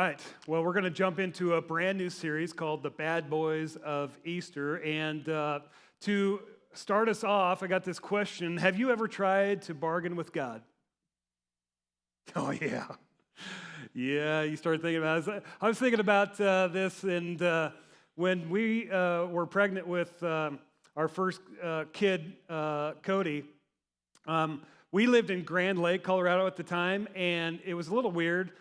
All right, well, we're going to jump into a brand new series called The Bad Boys of Easter. And to start us off, I got this question. Have you ever tried to bargain with God? Oh, yeah. Yeah, you start thinking about it. I was thinking about this, and when we were pregnant with our first kid, Cody, we lived in Grand Lake, Colorado at the time, and it was a little weird.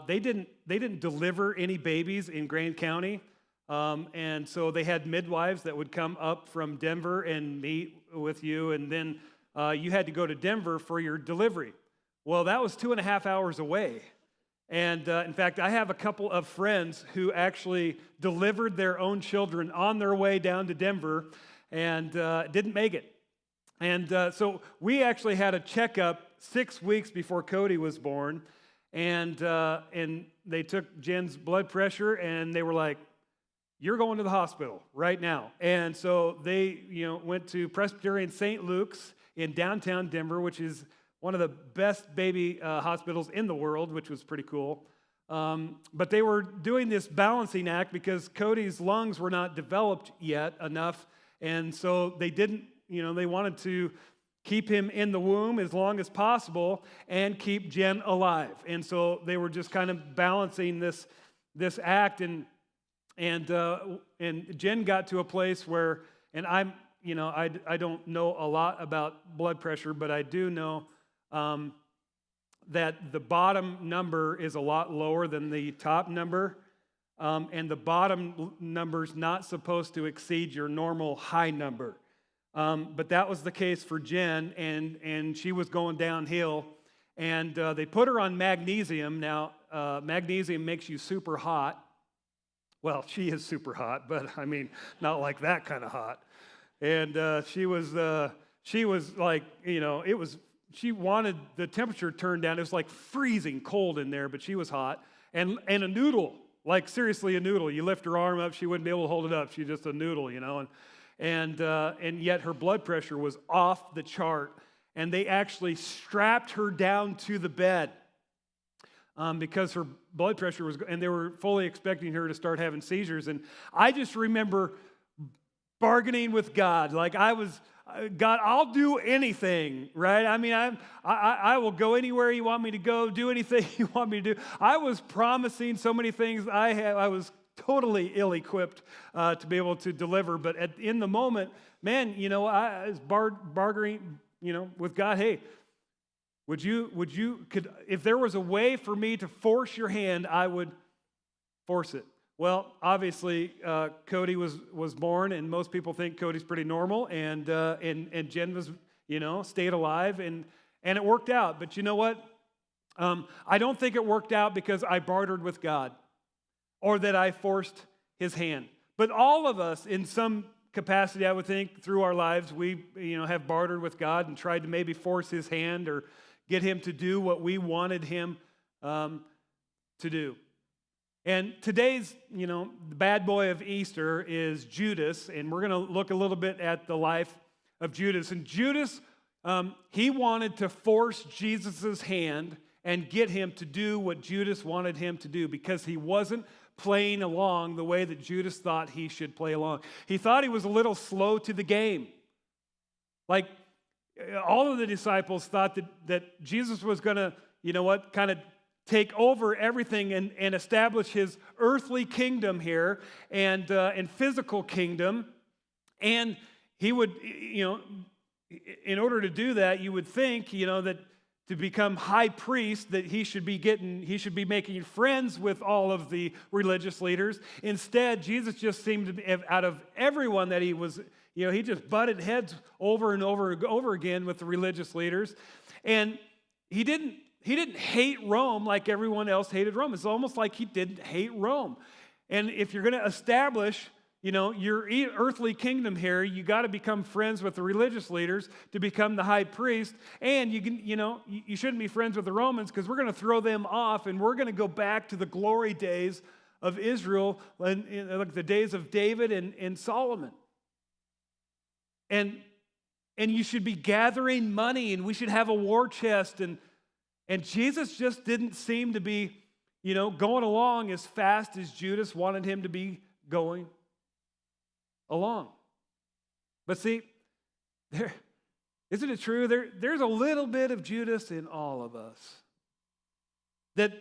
They didn't deliver any babies in Grand County, and so they had midwives that would come up from Denver and meet with you, and then you had to go to Denver for your delivery. Well, that was 2.5 hours away, and in fact, I have a couple of friends who actually delivered their own children on their way down to Denver and didn't make it. And so we actually had a checkup 6 weeks before Cody was born. And they took Jen's blood pressure, and they were like, "You're going to the hospital right now." And so they, went to Presbyterian St. Luke's in downtown Denver, which is one of the best baby hospitals in the world, which was pretty cool. But they were doing this balancing act because Cody's lungs were not developed yet enough, and so they didn't, they wanted to keep him in the womb as long as possible and keep Jen alive. And so they were just kind of balancing this act, and Jen got to a place where, and I don't know a lot about blood pressure, but I do know that the bottom number is a lot lower than the top number, and the bottom number's not supposed to exceed your normal high number. But that was the case for Jen, and she was going downhill, and they put her on magnesium. Now, magnesium makes you super hot. Well, she is super hot, but I mean, not like that kind of hot. And she was like, she wanted the temperature turned down. It was like freezing cold in there, but she was hot. And a noodle, like seriously a noodle. You lift her arm up, she wouldn't be able to hold it up. She's just a noodle, And yet her blood pressure was off the chart, and they actually strapped her down to the bed because her blood pressure was, and they were fully expecting her to start having seizures. And I just remember bargaining with God, like God, I'll do anything, right? I mean, I will go anywhere you want me to go, do anything you want me to do. I was promising so many things. I was totally ill-equipped to be able to deliver, but in the moment, man, I was bargaining, with God. Hey, if there was a way for me to force your hand, I would force it. Well, obviously, Cody was born, and most people think Cody's pretty normal, and Jen was, stayed alive, and it worked out. But you know what? I don't think it worked out because I bartered with God, or that I forced his hand. But all of us, in some capacity, I would think, through our lives, we have bartered with God and tried to maybe force his hand or get him to do what we wanted him to do. And today's, the bad boy of Easter is Judas, and we're going to look a little bit at the life of Judas. And Judas, he wanted to force Jesus' hand and get him to do what Judas wanted him to do because he wasn't playing along the way that Judas thought he should play along. He thought he was a little slow to the game. Like all of the disciples thought that Jesus was going to, kind of take over everything and establish his earthly kingdom here and physical kingdom. And he would, in order to do that, you would think, that to become high priest, that he should be making friends with all of the religious leaders. Instead, Jesus just seemed to be, out of everyone that he was, he just butted heads over and over again with the religious leaders. And he didn't hate Rome like everyone else hated Rome. It's almost like he didn't hate Rome. And if you're going to establish your earthly kingdom here, you got to become friends with the religious leaders to become the high priest. And you shouldn't be friends with the Romans because we're going to throw them off, and we're going to go back to the glory days of Israel, like the days of David and Solomon. And you should be gathering money, and we should have a war chest. And Jesus just didn't seem to be going along as fast as Judas wanted him to be going along. But see, isn't it true? There's a little bit of Judas in all of us. That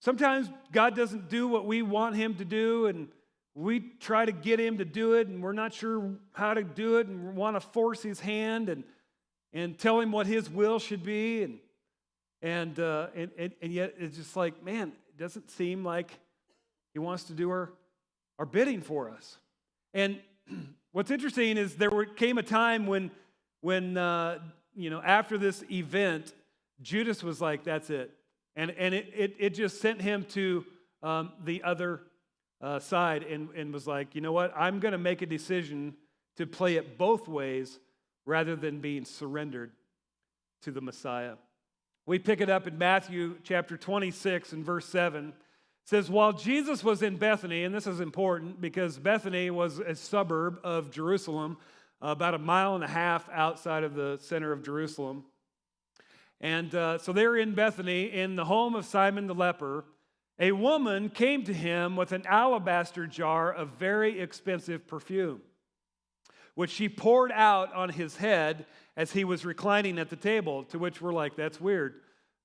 sometimes God doesn't do what we want him to do, and we try to get him to do it, and we're not sure how to do it, and we want to force his hand and tell him what his will should be, and yet it's just like, man, it doesn't seem like he wants to do our bidding for us. And what's interesting is came a time when after this event, Judas was like, that's it. And it just sent him to the other side and was like, you know what? I'm going to make a decision to play it both ways rather than being surrendered to the Messiah. We pick it up in Matthew chapter 26 and verse 7. It says, while Jesus was in Bethany, and this is important because Bethany was a suburb of Jerusalem, about 1.5 miles outside of the center of Jerusalem. And so they're in Bethany, in the home of Simon the leper. A woman came to him with an alabaster jar of very expensive perfume, which she poured out on his head as he was reclining at the table, to which we're like, that's weird.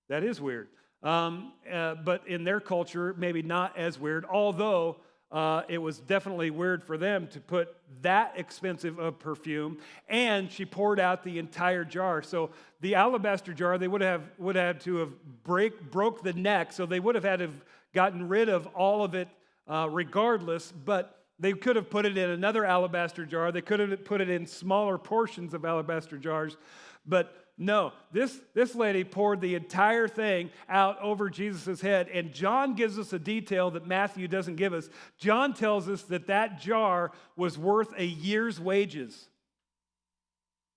That is weird. But in their culture, maybe not as weird, although it was definitely weird for them to put that expensive of perfume, and she poured out the entire jar. So the alabaster jar, they would have to have broke the neck, so they would have had to have gotten rid of all of it regardless, but they could have put it in another alabaster jar. They could have put it in smaller portions of alabaster jars, but no, this lady poured the entire thing out over Jesus' head, and John gives us a detail that Matthew doesn't give us. John tells us that jar was worth a year's wages.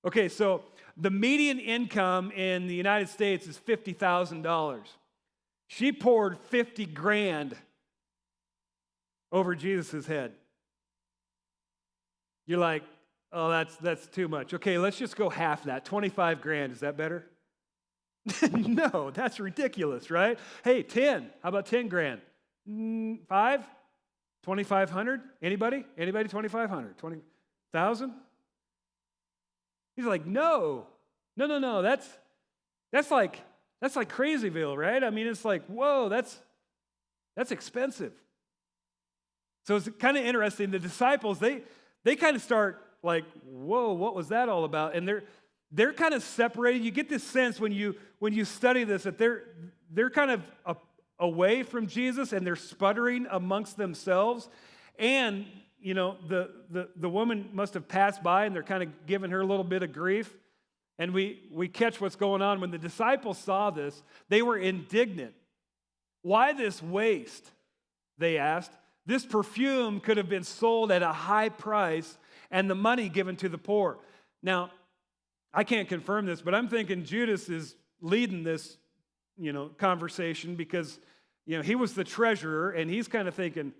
Okay, so the median income in the United States is $50,000. She poured 50 grand over Jesus' head. You're like, oh, that's too much. Okay, let's just go half that. 25 grand, is that better? No, that's ridiculous, right? Hey, 10. How about 10 grand? 5? 2,500? Anybody? Anybody 2,500? 20,000? He's like, no. That's like Crazyville, right? I mean, it's like, whoa, that's expensive. So it's kind of interesting. The disciples, they kind of start like, whoa, what was that all about? And they're kind of separated. You get this sense when you study this that they're kind of away from Jesus, and they're sputtering amongst themselves. And the woman must have passed by, and they're kind of giving her a little bit of grief. And we catch what's going on. When the disciples saw this, they were indignant. Why this waste? They asked. This perfume could have been sold at a high price and the money given to the poor. Now, I can't confirm this, but I'm thinking Judas is leading this, conversation because, he was the treasurer, and he's kind of thinking,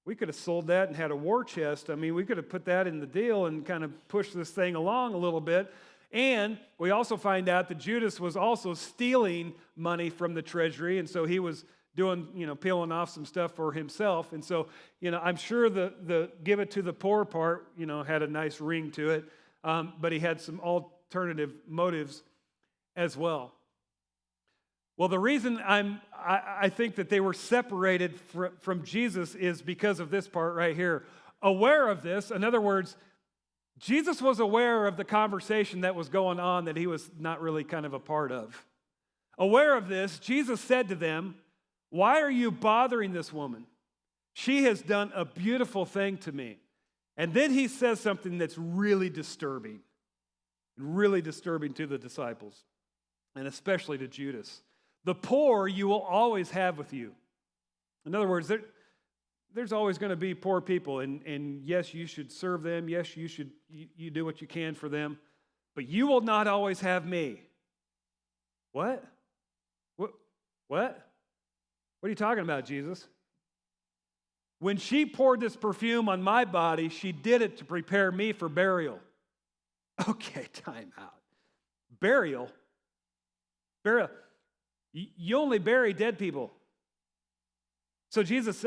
we could have sold that and had a war chest. I mean, we could have put that in the deal and kind of pushed this thing along a little bit. And we also find out that Judas was also stealing money from the treasury, and so he was doing, peeling off some stuff for himself. And so, I'm sure the give it to the poor part, had a nice ring to it, but he had some alternative motives as well. Well, the reason I think that they were separated from Jesus is because of this part right here. Aware of this, in other words, Jesus was aware of the conversation that was going on that he was not really kind of a part of. Aware of this, Jesus said to them, "Why are you bothering this woman? She has done a beautiful thing to me." And then he says something that's really disturbing to the disciples, and especially to Judas. "The poor you will always have with you." In other words, there's always going to be poor people, and yes, you should serve them. Yes, you do what you can for them, but you will not always have me. What? What are you talking about, Jesus? "When she poured this perfume on my body, she did it to prepare me for burial." Okay, time out. Burial? You only bury dead people. So Jesus,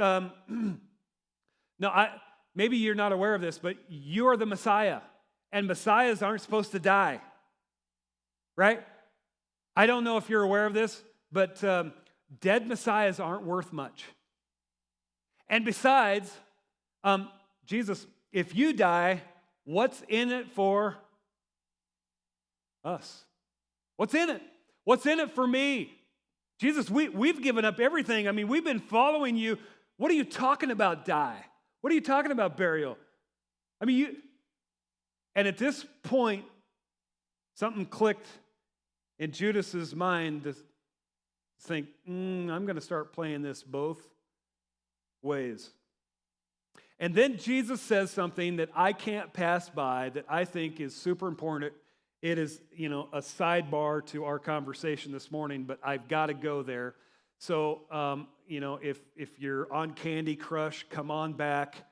maybe you're not aware of this, but you are the Messiah, and Messiahs aren't supposed to die, right? I don't know if you're aware of this, but dead Messiahs aren't worth much. And besides, Jesus, if you die, what's in it for us? What's in it? What's in it for me? Jesus, we've given up everything. I mean, we've been following you. What are you talking about, die? What are you talking about, burial? I mean, and at this point, something clicked in Judas's mind to think, I'm going to start playing this both ways. And then Jesus says something that I can't pass by that I think is super important. It is, a sidebar to our conversation this morning, but I've got to go there. So, if you're on Candy Crush, come on back.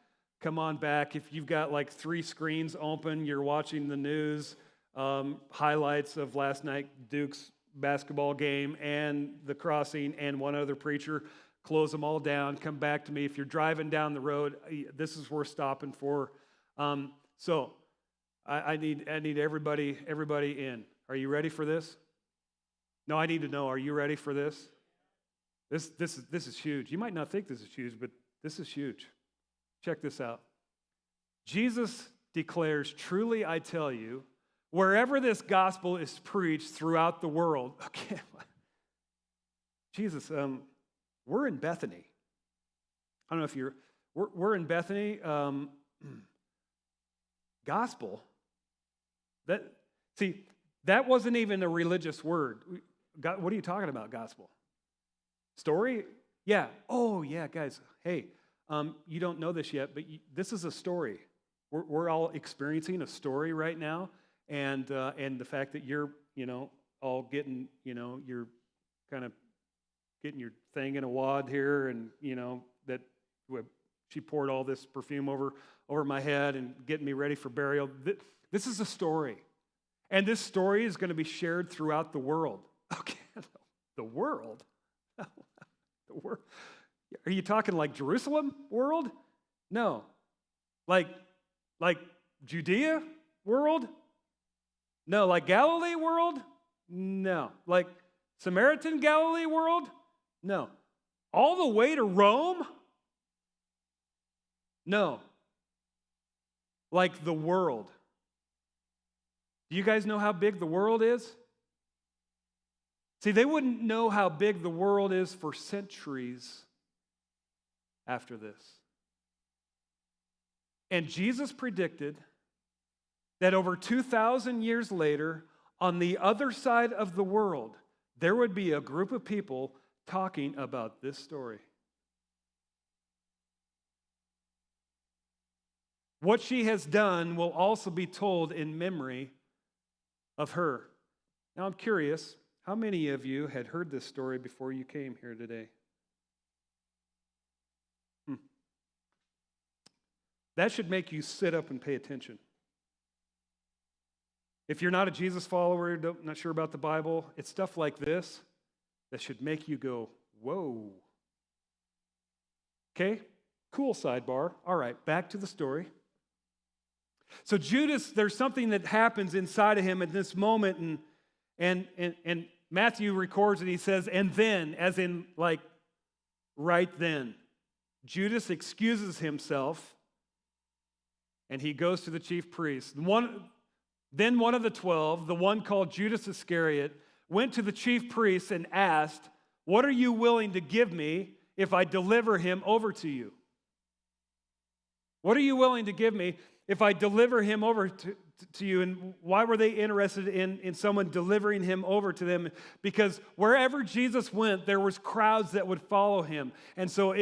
If you've got like 3 screens open, you're watching the news, highlights of last night, Duke's basketball game and the crossing and one other preacher, close them all down, come back to me. If you're driving down the road, this is worth stopping for. So I need everybody in. Are you ready for this? No, I need to know, are you ready for this? This is huge. You might not think this is huge, but this is huge. Check this out. Jesus declares, truly I tell you, wherever this gospel is preached throughout the world, okay, Jesus, we're in Bethany. I don't know if we're in Bethany. Gospel. That wasn't even a religious word. What are you talking about, gospel? Story? Yeah. Oh, yeah, guys. Hey, you don't know this yet, but this is a story. We're all experiencing a story right now, and the fact that you're, all getting, you're kind of getting your thing in a wad here, and that she poured all this perfume over my head and getting me ready for burial. This is a story, and this story is going to be shared throughout the world. Okay, the world. The world. Are you talking like Jerusalem world? No. Like Judea world? No. Like Galilee world? No. Like Samaritan Galilee world? No. All the way to Rome? No. Like the world. Do you guys know how big the world is? See, they wouldn't know how big the world is for centuries after this. And Jesus predicted that over 2,000 years later, on the other side of the world, there would be a group of people talking about this story. What she has done will also be told in memory of her. Now, I'm curious, how many of you had heard this story before you came here today? That should make you sit up and pay attention. If you're not a Jesus follower, not sure about the Bible, it's stuff like this that should make you go, whoa. Okay, cool sidebar. All right, back to the story. So Judas, there's something that happens inside of him at this moment, and Matthew records it. He says, and then, as in like right then, Judas excuses himself, and he goes to the chief priest. Then one of the 12, the one called Judas Iscariot, went to the chief priests and asked, what are you willing to give me if I deliver him over to you? What are you willing to give me if I deliver him over to you? And why were they interested in someone delivering him over to them? Because wherever Jesus went, there was crowds that would follow him. And so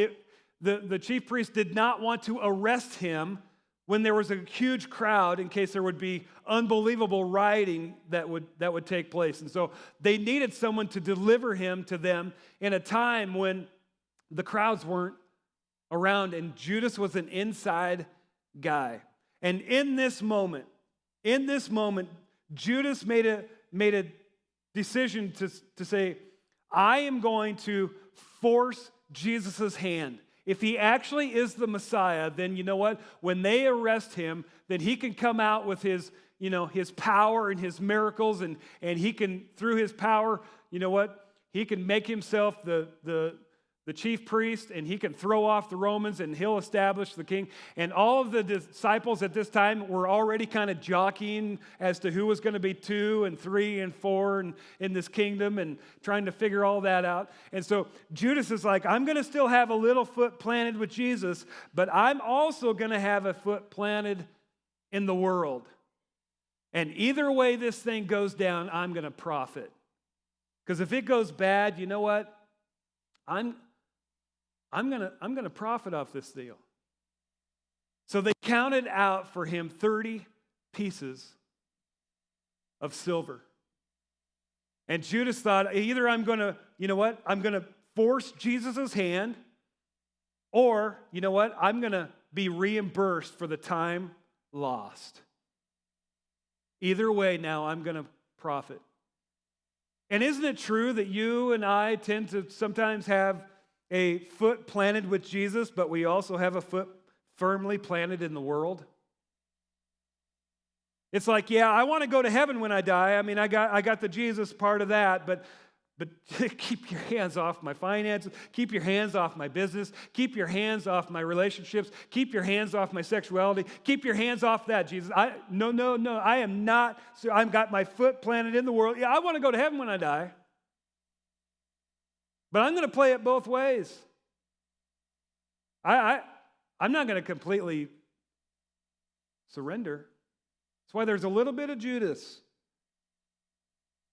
the chief priest did not want to arrest him when there was a huge crowd in case there would be unbelievable rioting that would take place. And so they needed someone to deliver him to them in a time when the crowds weren't around, and Judas was an inside guy. And in this moment, Judas made a decision to say, I am going to force Jesus' hand, if he actually is the Messiah, then you know what? When they arrest him, then he can come out with his, his power and his miracles, and he can, through his power, you know what? He can make himself the chief priest, and he can throw off the Romans, and he'll establish the king. And all of the disciples at this time were already kind of jockeying as to who was going to be 2 and 3 and 4 in this kingdom, and trying to figure all that out. And so Judas is like, I'm going to still have a little foot planted with Jesus, but I'm also going to have a foot planted in the world. And either way this thing goes down, I'm going to profit. Because if it goes bad, you know what? I'm going to profit off this deal. So they counted out for him 30 pieces of silver. And Judas thought, either I'm going to, I'm going to force Jesus' hand, or, I'm going to be reimbursed for the time lost. Either way, now I'm going to profit. And isn't it true that you and I tend to sometimes have a foot planted with Jesus, but we also have a foot firmly planted in the world? It's like, yeah, I want to go to heaven when I die. I mean, I got the Jesus part of that, but keep your hands off my finances. Keep your hands off my business. Keep your hands off my relationships. Keep your hands off my sexuality. Keep your hands off that, Jesus. No. I am not. So I've got my foot planted in the world. Yeah, I want to go to heaven when I die. But I'm going to play it both ways. I'm not going to completely surrender. That's why there's a little bit of Judas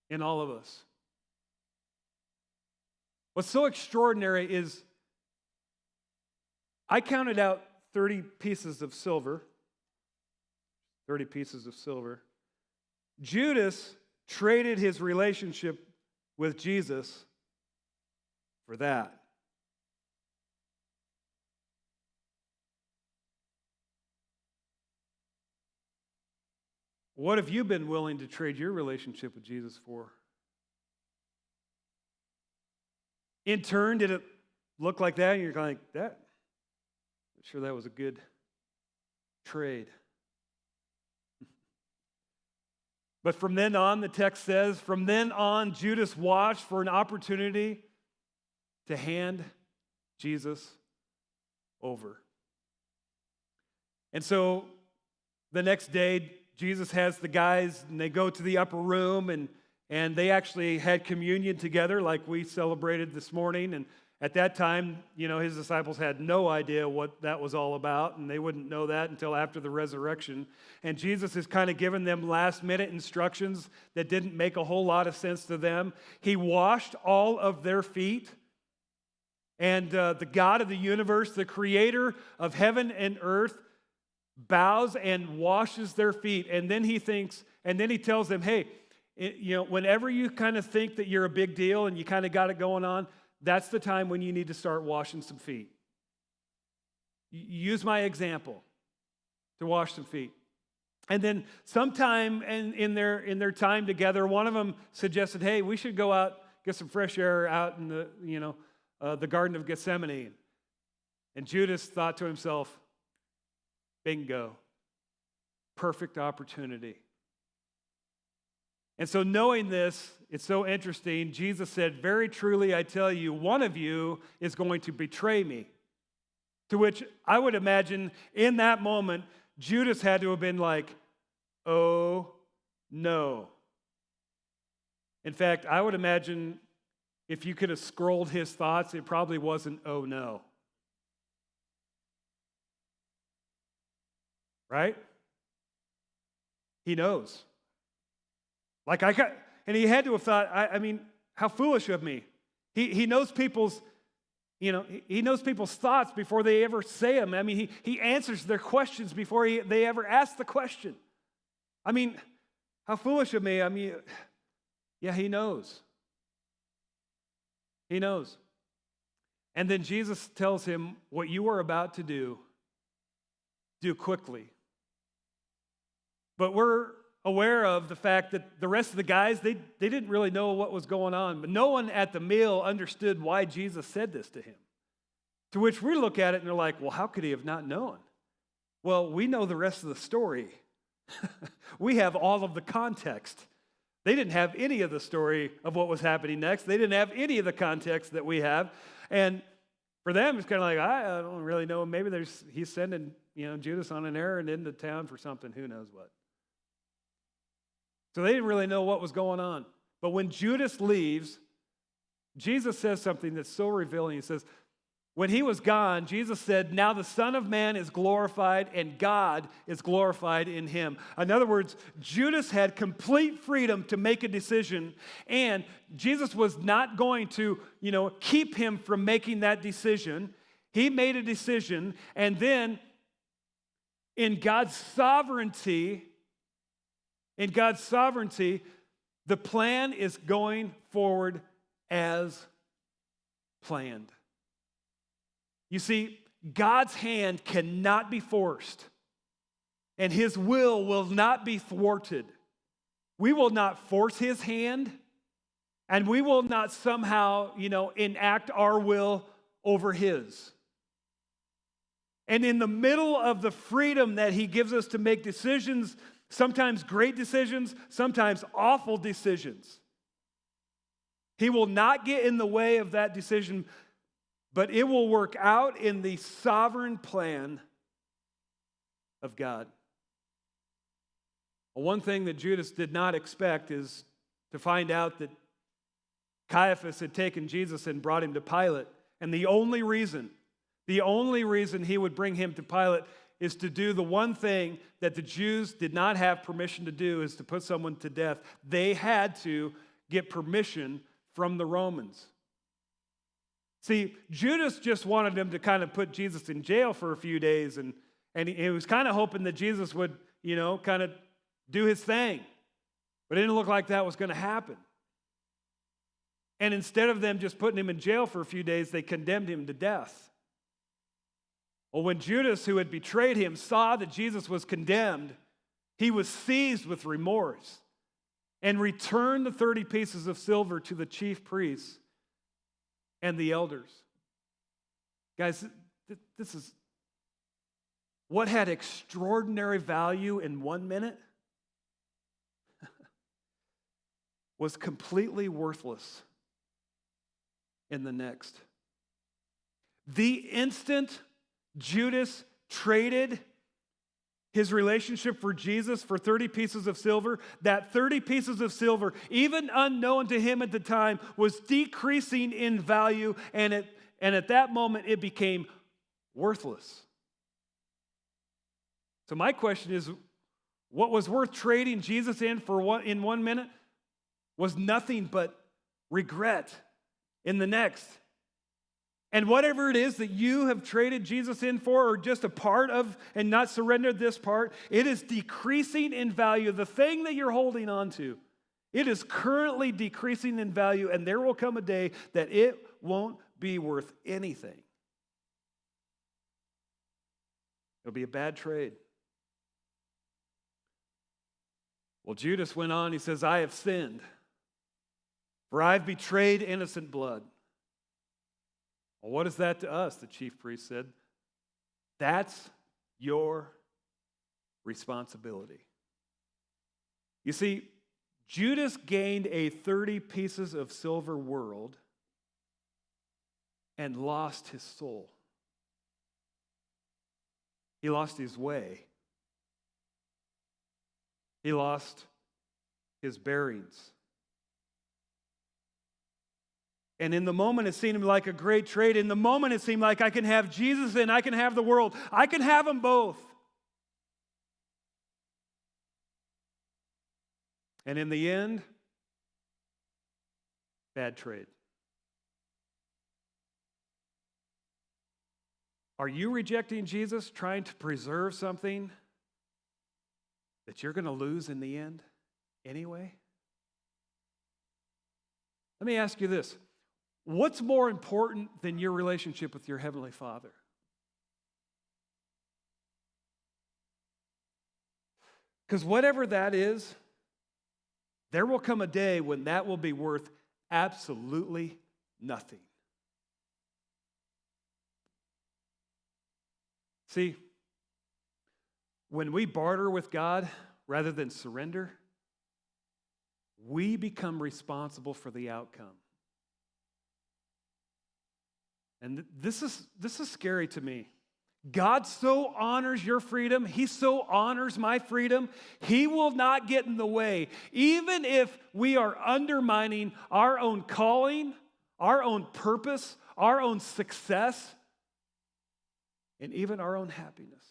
in all of us. What's so extraordinary is I counted out 30 pieces of silver. 30 pieces of silver. Judas traded his relationship with Jesus for that. What have you been willing to trade your relationship with Jesus for? In turn, did it look like that? And you're kind of like, that? I'm sure that was a good trade. But from then on, the text says, from then on, Judas watched for an opportunity to hand Jesus over. And so the next day, Jesus has the guys, and they go to the upper room, and they actually had communion together like we celebrated this morning. And at that time, his disciples had no idea what that was all about, and they wouldn't know that until after the resurrection. And Jesus has kind of given them last-minute instructions that didn't make a whole lot of sense to them. He washed all of their feet, and the God of the universe, the creator of heaven and earth, bows and washes their feet. And then he tells them, hey, whenever you kind of think that you're a big deal and you kind of got it going on, that's the time when you need to start washing some feet. Use my example to wash some feet. And then sometime in their time together, one of them suggested, hey, we should go out, get some fresh air out in the Garden of Gethsemane. And Judas thought to himself, bingo, perfect opportunity. And so knowing this, it's so interesting. Jesus said, very truly, I tell you, one of you is going to betray me. To which I would imagine in that moment, Judas had to have been like, oh, no. In fact, I would imagine if you could have scrolled his thoughts, it probably wasn't, oh, no. Right? He knows. And he had to have thought, I mean, how foolish of me. He knows people's, he knows people's thoughts before they ever say them. I mean, he answers their questions before they ever ask the question. I mean, how foolish of me. I mean, yeah, he knows. He knows. And then Jesus tells him, what you are about to do quickly. But we're aware of the fact that the rest of the guys, they didn't really know what was going on. But no one at the meal understood why Jesus said this to him. To which we look at it and they're like, well, how could he have not known? Well, we know the rest of the story. We have all of the context. They didn't have any of the story of what was happening next. They didn't have any of the context that we have. And for them, it's kind of like, I don't really know. Maybe he's sending Judas on an errand into town for something. Who knows what? So they didn't really know what was going on. But when Judas leaves, Jesus says something that's so revealing. He says, when he was gone, Jesus said, now the Son of Man is glorified and God is glorified in him. In other words, Judas had complete freedom to make a decision, and Jesus was not going to, keep him from making that decision. He made a decision, and then in God's sovereignty, the plan is going forward as planned. You see, God's hand cannot be forced, and his will not be thwarted. We will not force his hand, and we will not somehow, enact our will over his. And in the middle of the freedom that he gives us to make decisions, sometimes great decisions, sometimes awful decisions, he will not get in the way of that decision, but it will work out in the sovereign plan of God. Well, one thing that Judas did not expect is to find out that Caiaphas had taken Jesus and brought him to Pilate. And the only reason he would bring him to Pilate is to do the one thing that the Jews did not have permission to do, is to put someone to death. They had to get permission from the Romans. See, Judas just wanted him to kind of put Jesus in jail for a few days, and he was kind of hoping that Jesus would, kind of do his thing. But it didn't look like that was going to happen. And instead of them just putting him in jail for a few days, they condemned him to death. Well, when Judas, who had betrayed him, saw that Jesus was condemned, he was seized with remorse and returned the 30 pieces of silver to the chief priests and the elders. Guys, this is what had extraordinary value in 1 minute was completely worthless in the next. The instant Judas traded his relationship for Jesus for 30 pieces of silver, that 30 pieces of silver, even unknown to him at the time, was decreasing in value, and at that moment it became worthless. So my question is, what was worth trading Jesus in in 1 minute was nothing but regret in the next. And whatever it is that you have traded Jesus in for, or just a part of and not surrendered this part, it is decreasing in value. The thing that you're holding on to, it is currently decreasing in value, and there will come a day that it won't be worth anything. It'll be a bad trade. Well, Judas went on, he says, I have sinned, for I've betrayed innocent blood. Well, what is that to us? The chief priest said. That's your responsibility. You see, Judas gained a 30 pieces of silver world and lost his soul. He lost his way. He lost his bearings. And in the moment, it seemed like a great trade. In the moment, it seemed like I can have Jesus and I can have the world. I can have them both. And in the end, bad trade. Are you rejecting Jesus, trying to preserve something that you're going to lose in the end anyway? Let me ask you this. What's more important than your relationship with your Heavenly Father? Because whatever that is, there will come a day when that will be worth absolutely nothing. See, when we barter with God rather than surrender, we become responsible for the outcome. And this is scary to me. God so honors your freedom. He so honors my freedom. He will not get in the way. Even if we are undermining our own calling, our own purpose, our own success, and even our own happiness.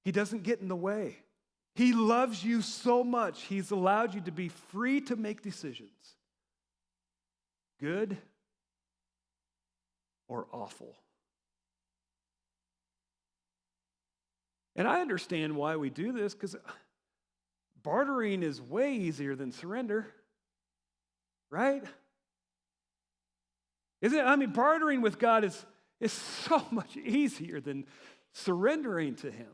He doesn't get in the way. He loves you so much, He's allowed you to be free to make decisions. Good or awful. And I understand why we do this, because bartering is way easier than surrender, right? Isn't it? I mean, bartering with God is so much easier than surrendering to Him.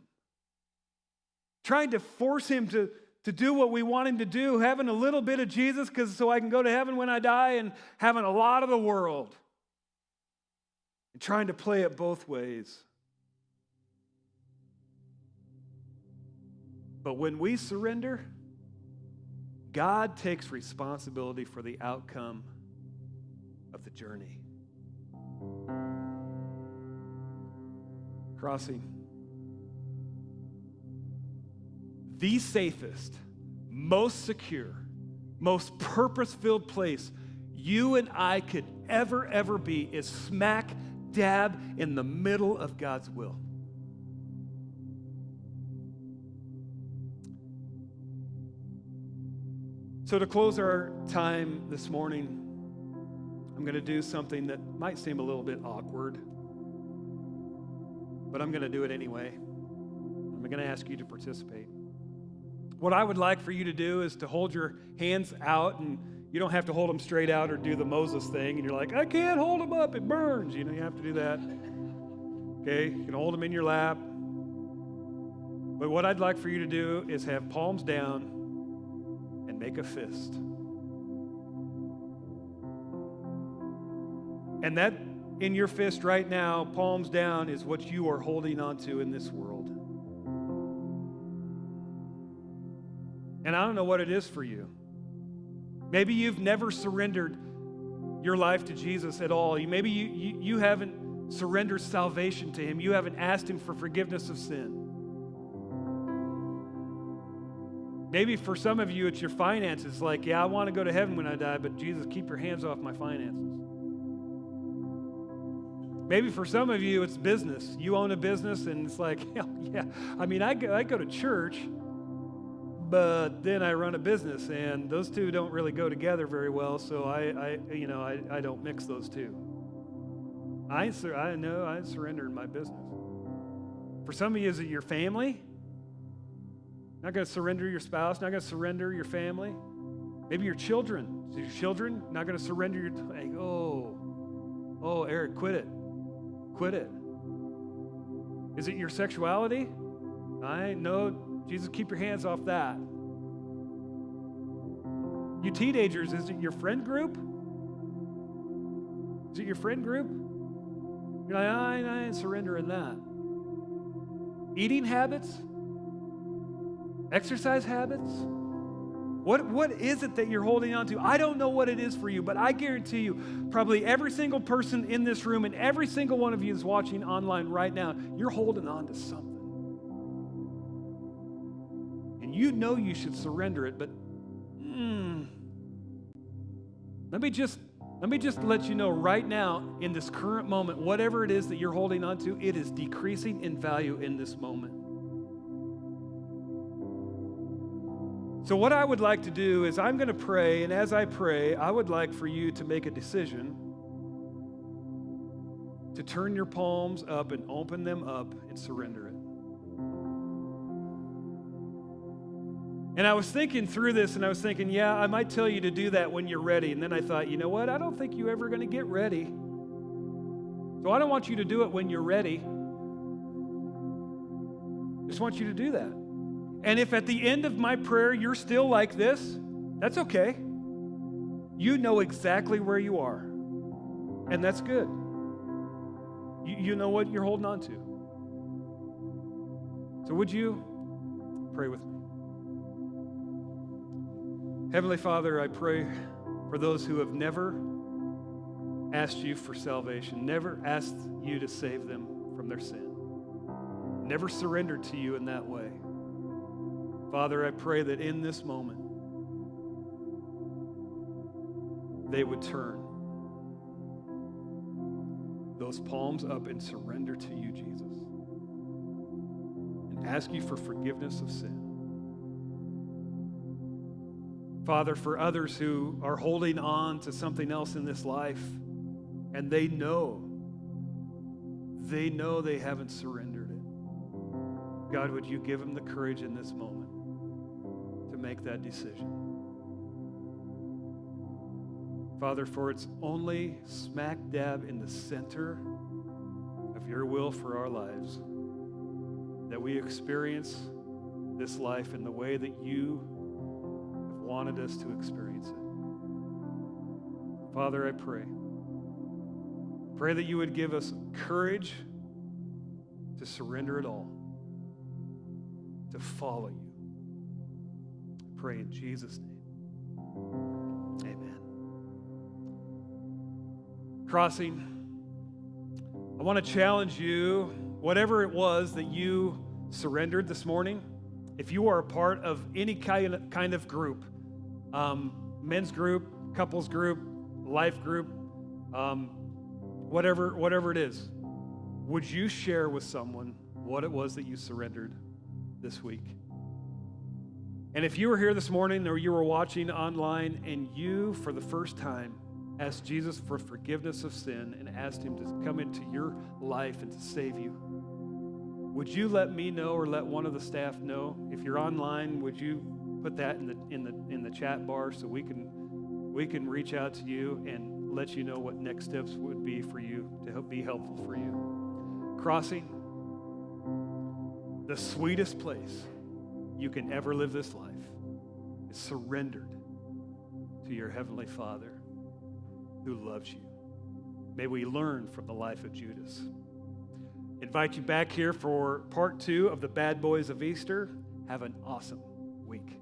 Trying to force Him to do what we want Him to do, having a little bit of Jesus so I can go to heaven when I die, and having a lot of the world. And trying to play it both ways. But when we surrender, God takes responsibility for the outcome of the journey. Crossing. The safest, most secure, most purpose-filled place you and I could ever be is smack dab in the middle of God's will. So to close our time this morning, I'm going to do something that might seem a little bit awkward, but I'm going to do it anyway. I'm going to ask you to participate. What I would like for you to do is to hold your hands out, and you don't have to hold them straight out or do the Moses thing, and you're like, I can't hold them up, it burns. You have to do that. Okay, you can hold them in your lap. But what I'd like for you to do is have palms down and make a fist. And that in your fist right now, palms down, is what you are holding on to in this world. And I don't know what it is for you. Maybe you've never surrendered your life to Jesus at all. Maybe you haven't surrendered salvation to Him. You haven't asked Him for forgiveness of sin. Maybe for some of you, it's your finances. Like, yeah, I want to go to heaven when I die, but Jesus, keep your hands off my finances. Maybe for some of you, it's business. You own a business, and it's like, yeah. I mean, I go to church, but then I run a business, and those two don't really go together very well. So I don't mix those two. I know I surrendered my business. For some of you, is it your family? Not going to surrender your spouse, not going to surrender your family. Maybe your children. Is your children not going to surrender your, like, oh, Eric, quit it. Quit it. Is it your sexuality? No, Jesus, keep your hands off that. You teenagers, is it your friend group? Is it your friend group? You're like, I ain't surrendering that. Eating habits? Exercise habits? What is it that you're holding on to? I don't know what it is for you, but I guarantee you, probably every single person in this room and every single one of you is watching online right now, you're holding on to something. And you know you should surrender it, but let me just let you know right now, in this current moment, whatever it is that you're holding on to, it is decreasing in value in this moment. So what I would like to do is I'm going to pray, and as I pray, I would like for you to make a decision to turn your palms up and open them up and surrender it. And I was thinking through this, and I was thinking, yeah, I might tell you to do that when you're ready. And then I thought, you know what? I don't think you're ever going to get ready. So I don't want you to do it when you're ready. I just want you to do that. And if at the end of my prayer you're still like this, that's okay. You know exactly where you are. And that's good. You know what you're holding on to. So would you pray with me? Heavenly Father, I pray for those who have never asked you for salvation, never asked you to save them from their sin, never surrendered to you in that way. Father, I pray that in this moment, they would turn those palms up and surrender to you, Jesus, and ask you for forgiveness of sin. Father, for others who are holding on to something else in this life, and they know they haven't surrendered it. God, would you give them the courage in this moment to make that decision? Father, for it's only smack dab in the center of your will for our lives that we experience this life in the way that you have wanted us to experience it. Father, I pray that you would give us courage to surrender it all, to follow you. I pray in Jesus' name. Amen. Crossing, I want to challenge you, whatever it was that you surrendered this morning, if you are a part of any kind of group, men's group, couples group, life group, whatever it is, would you share with someone what it was that you surrendered this week? And if you were here this morning or you were watching online and you, for the first time, asked Jesus for forgiveness of sin and asked him to come into your life and to save you, would you let me know or let one of the staff know? If you're online, would you put that in the chat bar so we can reach out to you and let you know what next steps would be for you to be helpful for you. Crossing, the sweetest place you can ever live this life is surrendered to your Heavenly Father who loves you. May we learn from the life of Judas. Invite you back here for part 2 of the Bad Boys of Easter. Have an awesome week.